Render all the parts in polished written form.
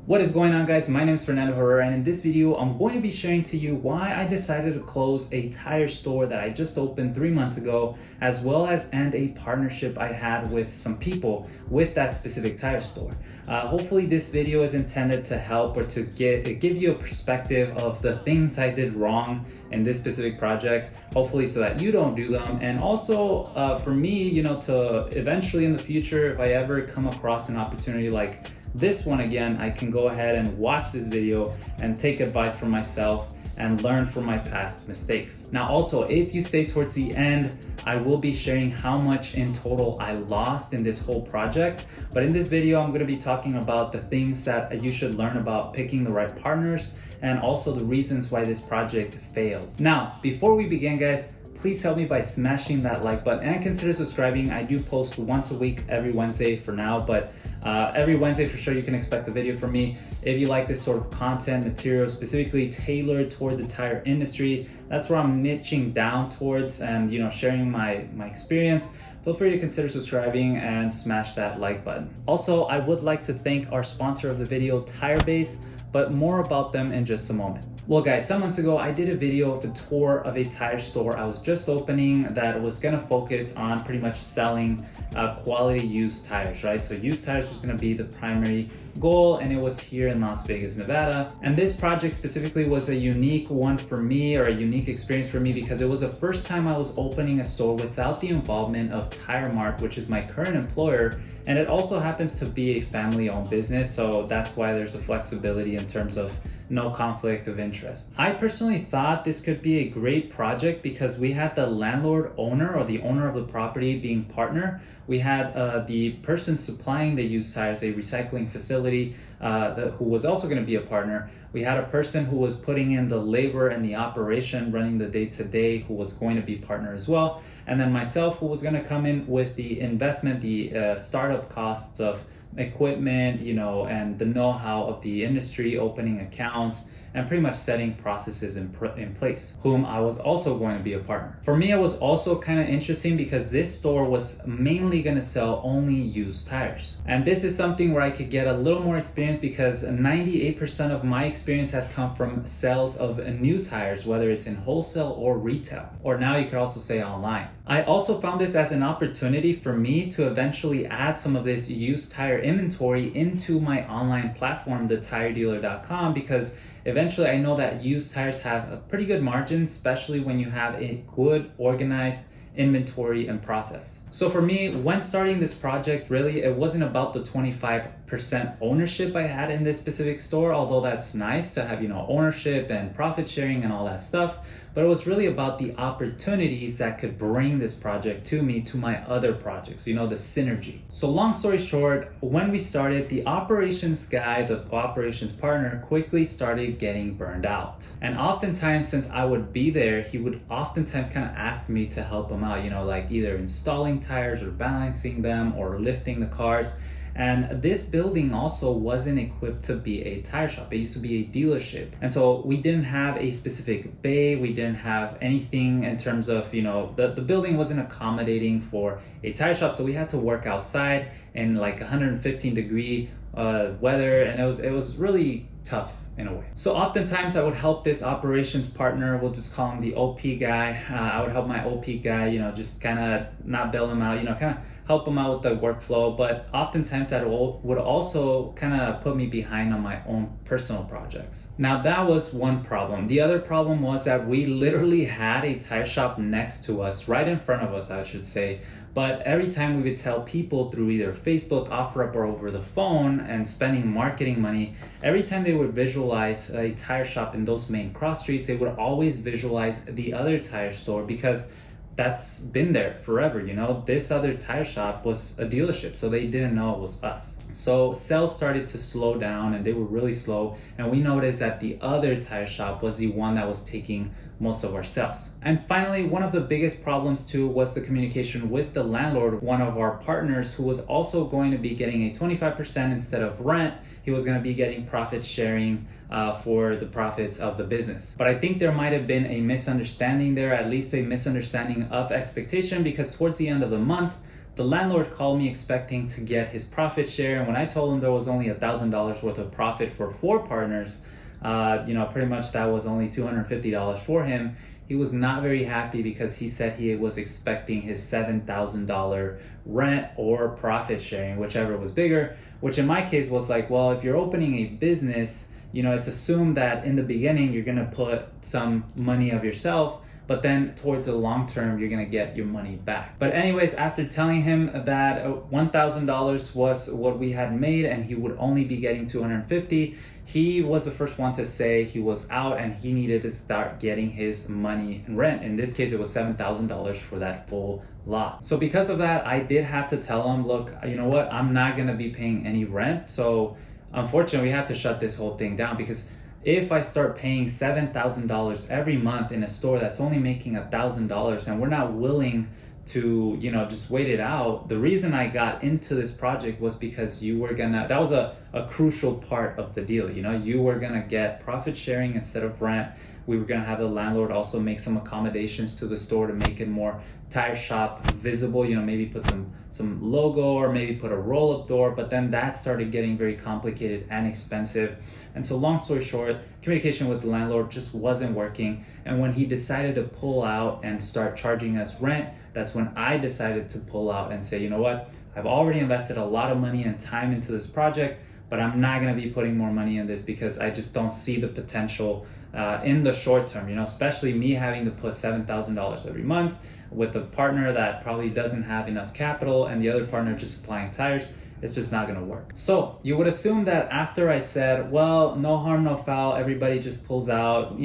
What is going on, guys? My name is Fernando Herrera, and in this video I'm going to be sharing to you why I decided to close a tire store that I just opened 3 months ago, as well as end a partnership I had with some people with that specific tire store. Hopefully this video is intended to help or to give you a perspective of the things I did wrong in this specific project, hopefully so that you don't do them, and also for me, to eventually in the future, if I ever come across an opportunity like this one again, I can go ahead and watch this video and take advice from myself and learn from my past mistakes. Now also, if you stay towards the end, I will be sharing how much in total I lost in this whole project. But in this video, I'm going to be talking about the things that you should learn about picking the right partners and also the reasons why this project failed. Now, before we begin, guys, please help me by smashing that like button and consider subscribing. I do post once a week, every Wednesday for now, but every Wednesday for sure you can expect a video from me. If you like this sort of content material specifically tailored toward the tire industry, that's where I'm niching down towards and sharing my experience. Feel free to consider subscribing and smash that like button. Also, I would like to thank our sponsor of the video, TireBase, but more about them in just a moment. Well guys, some months ago I did a video of the tour of a tire store I was just opening that was gonna focus on pretty much selling quality used tires, right? So used tires was gonna be the primary goal, and it was here in Las Vegas, Nevada. And this project specifically was a unique one for me, or a unique experience for me, because it was the first time I was opening a store without the involvement of Tire Mart, which is my current employer. And it also happens to be a family-owned business, so that's why there's a flexibility in terms of no conflict of interest. I personally thought this could be a great project because we had the landlord owner, or the owner of the property, being partner. We had the person supplying the used tires, a recycling facility, who was also going to be a partner. We had a person who was putting in the labor and the operation, running the day-to-day, who was going to be partner as well. And then myself, who was going to come in with the investment, the startup costs of equipment, and the know-how of the industry, opening accounts, and pretty much setting processes in place, whom I was also going to be a partner. For me, it was also kind of interesting because this store was mainly going to sell only used tires. And this is something where I could get a little more experience because 98% of my experience has come from sales of new tires, whether it's in wholesale or retail, or now you could also say online. I also found this as an opportunity for me to eventually add some of this used tire inventory into my online platform, thetiredealer.com, because eventually I know that used tires have a pretty good margin, especially when you have a good organized inventory and process. So for me, when starting this project, really it wasn't about the 25% ownership I had in this specific store, although that's nice to have ownership and profit sharing and all that stuff, but it was really about the opportunities that could bring this project to me, to my other projects, the synergy. So long story short, when we started, the operations guy, the operations partner, quickly started getting burned out. And oftentimes, since I would be there, he would oftentimes kind of ask me to help him out, like either installing tires or balancing them or lifting the cars. And this building also wasn't equipped to be a tire shop. It used to be a dealership. And so we didn't have a specific bay. We didn't have anything in terms of, the building wasn't accommodating for a tire shop. So we had to work outside in like 115 degree weather. And it was really tough in a way. So oftentimes I would help this operations partner, we'll just call him the OP guy. I would help my OP guy, just kind of not bail him out, kind of help him out with the workflow. But oftentimes that would also kind of put me behind on my own personal projects. Now that was one problem. The other problem was that we literally had a tire shop next to us, right in front of us, I should say. But every time we would tell people through either Facebook, OfferUp, or over the phone and spending marketing money, every time they would visualize a tire shop in those main cross streets, they would always visualize the other tire store because that's been there forever. This other tire shop was a dealership, so they didn't know it was us. So sales started to slow down, and they were really slow. And we noticed that the other tire shop was the one that was taking most of our sales. And finally, one of the biggest problems too was the communication with the landlord, one of our partners, who was also going to be getting a 25% instead of rent. He was going to be getting profit sharing for the profits of the business. But I think there might have been a misunderstanding there, at least a misunderstanding of expectation, because towards the end of the month, the landlord called me expecting to get his profit share. And when I told him there was only $1,000 worth of profit for 4 partners, pretty much that was only $250 for him. He was not very happy because he said he was expecting his $7,000 rent or profit sharing, whichever was bigger, which in my case was like, well, if you're opening a business, it's assumed that in the beginning you're gonna put some money of yourself, but then towards the long term, you're gonna get your money back. But anyways, after telling him that $1,000 was what we had made and he would only be getting $250, he was the first one to say he was out and he needed to start getting his money and rent. In this case, it was $7,000 for that full lot. So because of that, I did have to tell him, look, you know what? I'm not gonna be paying any rent. So unfortunately, we have to shut this whole thing down, because if I start paying $7,000 every month in a store that's only making $1,000 and we're not willing to, just wait it out. The reason I got into this project was because that was a crucial part of the deal. You were gonna get profit sharing instead of rent. We were gonna have the landlord also make some accommodations to the store to make it more tire shop visible, maybe put some logo or maybe put a roll-up door, but then that started getting very complicated and expensive. And so long story short, communication with the landlord just wasn't working. And when he decided to pull out and start charging us rent, that's when I decided to pull out and say, you know what, I've already invested a lot of money and time into this project, but I'm not gonna be putting more money in this because I just don't see the potential in the short term, especially me having to put $7,000 every month with a partner that probably doesn't have enough capital and the other partner just supplying tires. It's just not gonna work. So you would assume that after I said, well, no harm, no foul, everybody just pulls out,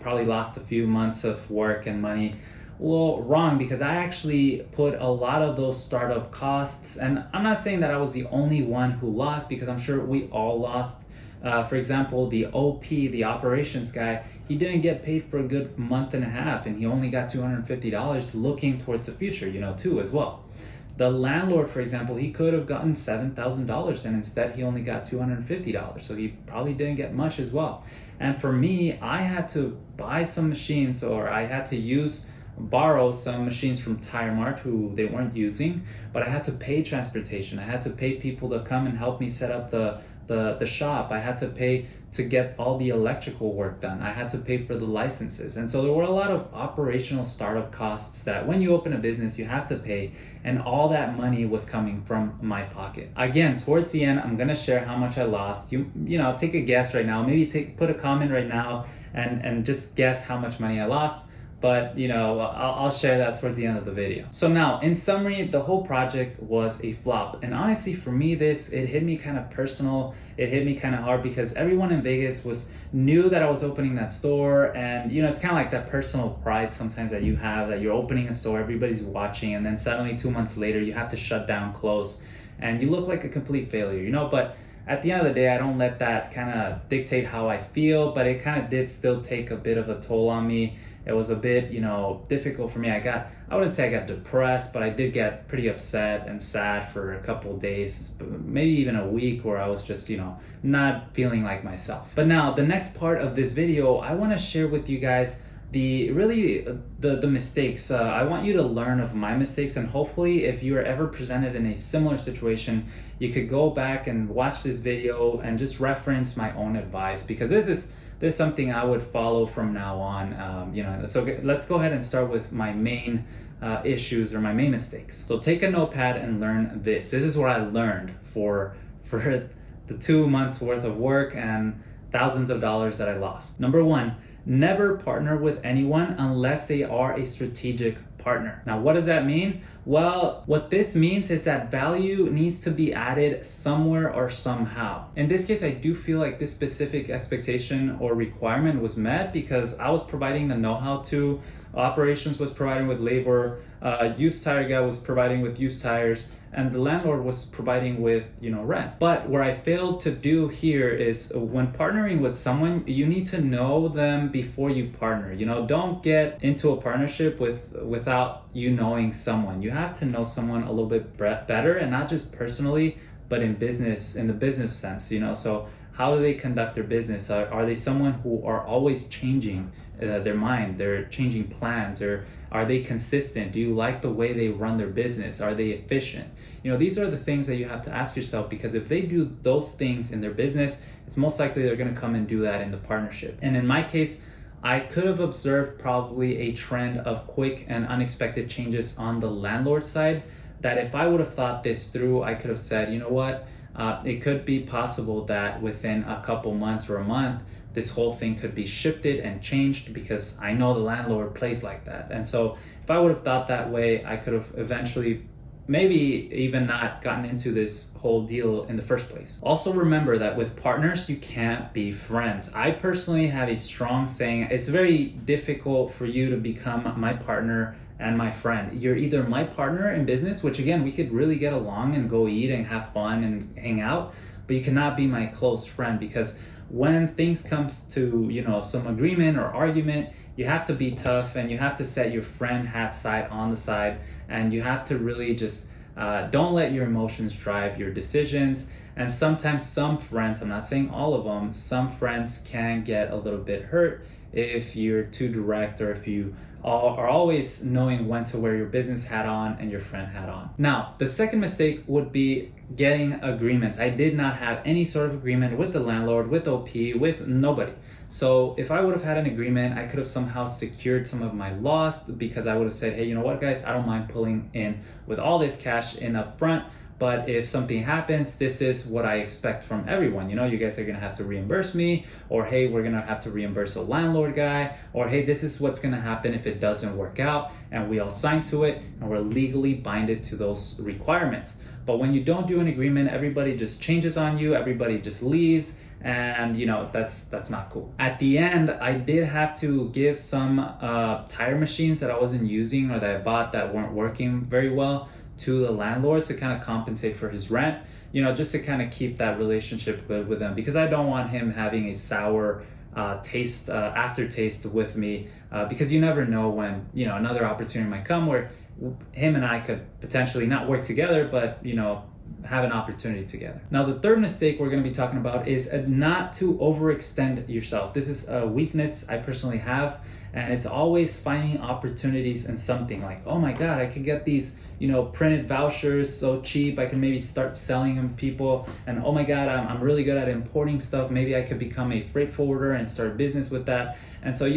probably lost a few months of work and money. Well, wrong, because I actually put a lot of those startup costs, and I'm not saying that I was the only one who lost, because I'm sure we all lost. For example, the OP, the operations guy, he didn't get paid for a good month and a half, and he only got $250 looking towards the future, too, as well. The landlord, for example, he could have gotten $7,000 and instead he only got $250. So he probably didn't get much as well. And for me, I had to buy some machines, or I had to borrow some machines from Tire Mart who they weren't using, but I had to pay transportation. I had to pay people to come and help me set up the shop. I had to pay to get all the electrical work done. I had to pay for the licenses. And so there were a lot of operational startup costs that when you open a business, you have to pay. And all that money was coming from my pocket. Again, towards the end, I'm gonna share how much I lost. You take a guess right now, maybe put a comment right now and just guess how much money I lost. But I'll share that towards the end of the video. So now, in summary, the whole project was a flop. And honestly, for me, it hit me kind of personal. It hit me kind of hard because everyone in Vegas knew that I was opening that store. And it's kind of like that personal pride sometimes that you have, that you're opening a store, everybody's watching, and then suddenly 2 months later, you have to shut down, close, and you look like a complete failure, But at the end of the day, I don't let that kind of dictate how I feel, but it kind of did still take a bit of a toll on me. It was a bit, difficult for me. I wouldn't say I got depressed, but I did get pretty upset and sad for a couple of days, maybe even a week, where I was just, not feeling like myself. But now the next part of this video, I want to share with you guys the mistakes. I want you to learn of my mistakes, and hopefully if you are ever presented in a similar situation, you could go back and watch this video and just reference my own advice, because this is something I would follow from now on. So let's go ahead and start with my main issues or my main mistakes. So take a notepad and learn this. This is what I learned for the 2 months worth of work and thousands of dollars that I lost. Number one, never partner with anyone unless they are a strategic partner. Now, what does that mean? Well, what this means is that value needs to be added somewhere or somehow. In this case, I do feel like this specific expectation or requirement was met because I was providing the know-how to, operations was providing with labor, used tire guy was providing with used tires, and the landlord was providing with rent. But where I failed to do here is when partnering with someone, you need to know them before you partner. Don't get into a partnership without you knowing someone. You have to know someone a little bit better, and not just personally, but in the business sense. So How do they conduct their business? Are they someone who are always changing their mind? They're changing plans, or are they consistent? Do you like the way they run their business? Are they efficient? These are the things that you have to ask yourself, because if they do those things in their business, it's most likely they're going to come and do that in the partnership. And in my case, I could have observed probably a trend of quick and unexpected changes on the landlord side, that if I would have thought this through, I could have said, you know what, it could be possible that within a couple months or a month, this whole thing could be shifted and changed, because I know the landlord plays like that. And so if I would have thought that way, I could have eventually maybe even not gotten into this whole deal in the first place. Also remember that with partners, you can't be friends. I personally have a strong saying: it's very difficult for you to become my partner and my friend. You're either my partner in business, which again, we could really get along and go eat and have fun and hang out, but you cannot be my close friend, because when things comes to, some agreement or argument, you have to be tough, and you have to set your friend hat side on the side, and you have to really just don't let your emotions drive your decisions. And sometimes some friends, I'm not saying all of them, some friends can get a little bit hurt if you're too direct, or if you are always knowing when to wear your business hat on and your friend hat on. Now, the second mistake would be getting agreements. I did not have any sort of agreement with the landlord, with OP, with nobody. So if I would have had an agreement, I could have somehow secured some of my loss, because I would have said, hey, you know what, guys, I don't mind pulling in with all this cash in up front, but if something happens, this is what I expect from everyone. You guys are gonna have to reimburse me, or hey, we're gonna have to reimburse the landlord guy, or hey, this is what's gonna happen if it doesn't work out, and we all sign to it, and we're legally binded to those requirements. But when you don't do an agreement, everybody just changes on you, everybody just leaves, and that's not cool. At the end, I did have to give some tire machines that I wasn't using, or that I bought that weren't working very well, to the landlord to kind of compensate for his rent, just to kind of keep that relationship good with him, because I don't want him having a sour aftertaste with me, because you never know when another opportunity might come where him and I could potentially not work together, but have an opportunity together. Now, the third mistake we're going to be talking about is not to overextend yourself. This is a weakness I personally have, and it's always finding opportunities in something. Like, oh my God, I could get these printed vouchers so cheap, I can maybe start selling them to people. And oh my God, I'm really good at importing stuff. Maybe I could become a freight forwarder and start business with that. And so,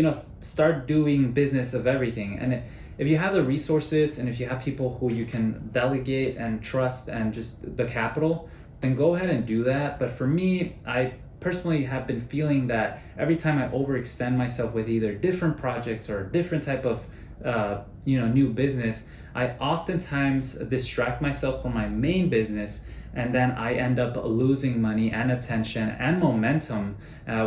start doing business of everything. And if you have the resources, and if you have people who you can delegate and trust, and just the capital, then go ahead and do that. But for me, I personally have been feeling that every time I overextend myself with either different projects or different type of new business, I oftentimes distract myself from my main business, and then I end up losing money and attention and momentum,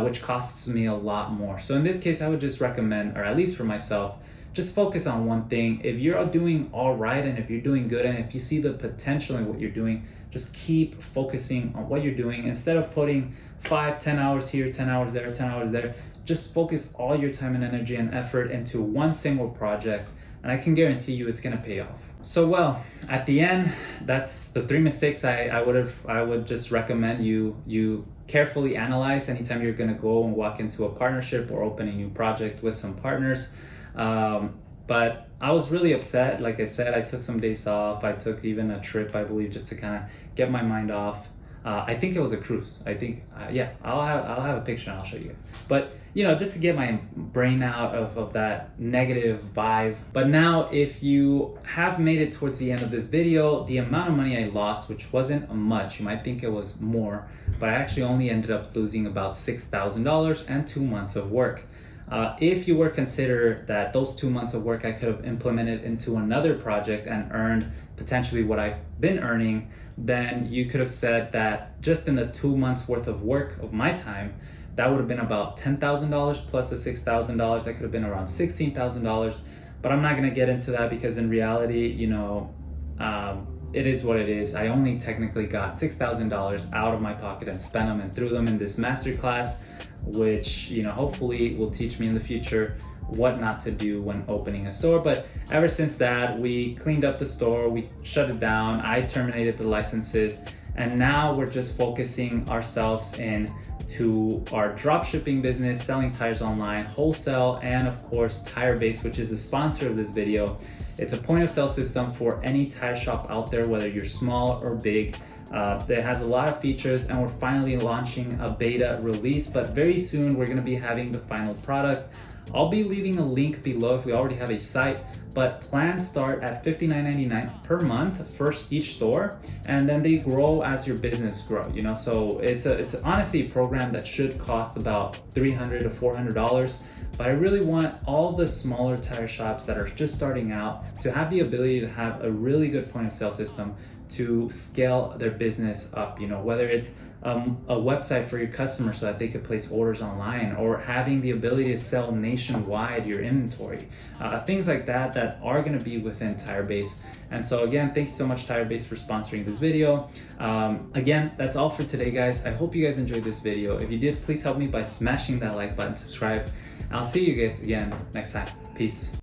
which costs me a lot more. So in this case, I would just recommend, or at least for myself, just focus on one thing. If you're doing all right, and if you're doing good, and if you see the potential in what you're doing, just keep focusing on what you're doing. Instead of putting 5-10 hours here, 10 hours there, 10 hours there, just focus all your time and energy and effort into one single project, and I can guarantee you it's gonna pay off. So well, at the end, that's the 3 mistakes I would just recommend you carefully analyze anytime you're gonna go and walk into a partnership or open a new project with some partners. But I was really upset. Like I said, I took some days off. I took even a trip, I believe, just to kind of get my mind off. I think it was a cruise. I think, yeah, I'll have a picture and I'll show you guys. But just to get my brain out of that negative vibe. But now, if you have made it towards the end of this video, the amount of money I lost, which wasn't much, you might think it was more, but I actually only ended up losing about $6,000 and 2 months of work. If you were to consider that those 2 months of work I could have implemented into another project and earned potentially what I've been earning, then you could have said that just in the 2 months worth of work of my time, that would have been about $10,000 plus the $6,000. That could have been around $16,000. But I'm not going to get into that, because in reality, it is what it is. I only technically got $6,000 out of my pocket and spent them and threw them in this masterclass, which hopefully will teach me in the future what not to do when opening a store. But ever since that, we cleaned up the store, we shut it down, I terminated the licenses, And now we're just focusing ourselves in to our drop shipping business, selling tires online, wholesale, and of course TireBase, which is the sponsor of this video. It's a point of sale system for any tire shop out there, whether you're small or big. It has a lot of features, and we're finally launching a beta release, but very soon we're gonna be having the final product. I'll be leaving a link below if we already have a site, but plans start at $59.99 per month for each store, and then they grow as your business grows, you know? So it's honestly a program that should cost about $300 to $400, but I really want all the smaller tire shops that are just starting out to have the ability to have a really good point of sale system to scale their business up, you know, whether it's a website for your customers so that they could place orders online, or having the ability to sell nationwide your inventory, things like that that are going to be within TireBase. And so again, thank you so much TireBase for sponsoring this video. Again, that's all for today, guys. I hope you guys enjoyed this video. If you did, please help me by smashing that like button, subscribe. I'll see you guys again next time. Peace.